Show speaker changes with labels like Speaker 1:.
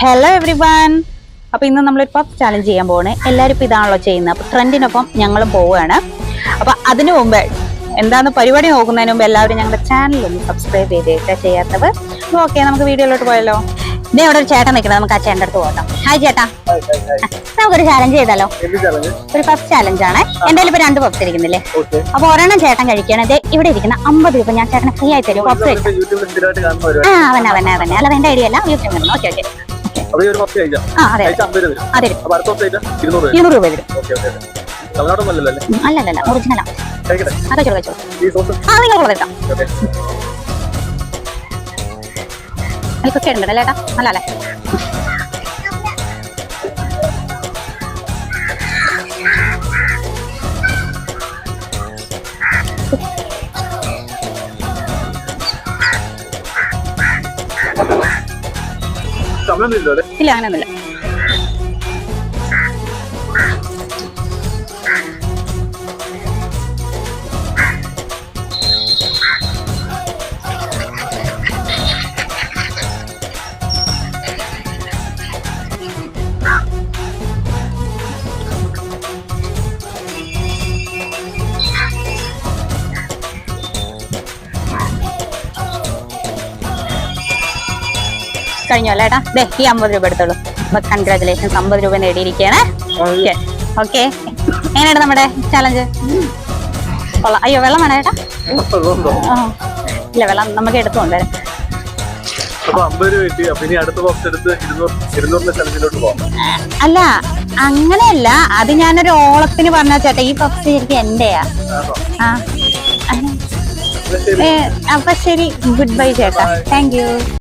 Speaker 1: Hello every one. അപ്പോൾ ഇന്ന് നമ്മളൊരു പഫ് ചാലഞ്ച് ചെയ്യാൻ പോവാണ്. എല്ലാവരും ഇപ്പോൾ ഇതാണല്ലോ ചെയ്യുന്നത്. അപ്പോൾ ട്രെൻഡിനൊപ്പം ഞങ്ങളും പോവുകയാണ്. അപ്പോൾ അതിനു മുമ്പ് എന്താന്ന് പരിപാടി നോക്കുന്നതിന് മുമ്പ് എല്ലാവരും ഞങ്ങളുടെ ചാനൽ ഒന്ന് സബ്സ്ക്രൈബ് ചെയ്തേക്കുക ചെയ്യാത്തവർ. അപ്പോൾ ഓക്കെ, നമുക്ക് വീഡിയോയിലോട്ട് പോയല്ലോ. ഇതേ അവിടെ ഒരു ചേട്ടൻ നിൽക്കുന്നത്, നമുക്ക് ആ ചേട്ടൻ്റെ അടുത്ത് പോകാം. ഹായ് ചേട്ടാ, നമുക്കൊരു ചാലഞ്ച് ചെയ്താലോ? ഒരു പഫ് ചാലഞ്ച് ആണ്. എൻ്റെ ഇപ്പോൾ 2 പഫ്സ് ഇരിക്കുന്നില്ലേ? അപ്പൊ ഒരെണ്ണം ചേട്ടൻ കഴിക്കുകയാണ്. ഇവിടെ ഇരിക്കുന്ന 50 രൂപ ഞാൻ ചേട്ടന് ഫ്രീ ആയി തരും. പഫ്സ് കഴിക്കാം. അവനെ അല്ലാതെ എന്റെ ഐഡിയ അല്ല, യൂട്യൂബ്. Okay okay. അതെ 200 രൂപ വരും. അല്ലല്ല, ഒറിജിനലാ. അതെ ചോദിച്ചോ. നിങ്ങൾ കൊടുക്കാം. അതിൽക്കൊക്കെ ഉണ്ടല്ലോ ചേട്ടാ, അല്ലേ? ഇല്ല, അങ്ങനെയൊന്നുമില്ല. കഴിഞ്ഞോ അല്ലേട്ടാ? ദേ ഈ 50 രൂപ എടുത്തോളൂ. അപ്പൊ കൺഗ്രാചുലേഷൻസ്, 50 രൂപ നേടിയിരിക്കുകയാണ്. ഓക്കെ, എങ്ങനെയാണ് നമ്മുടെ ചാലഞ്ച്? കൊള്ളാം. അയ്യോ, വെള്ളം വേണം ചേട്ടാ? ഇല്ല, വെള്ളം നമുക്ക് എടുത്തോണ്ട്. അല്ല, അങ്ങനെയല്ല. അത് ഞാനൊരു ഓളത്തിന് പറഞ്ഞ ചേട്ടാ, ഈ പഫ് ശരിക്കും എന്റെയാ. അപ്പൊ ശരി, ഗുഡ് ബൈ ചേട്ടാ. Thank you.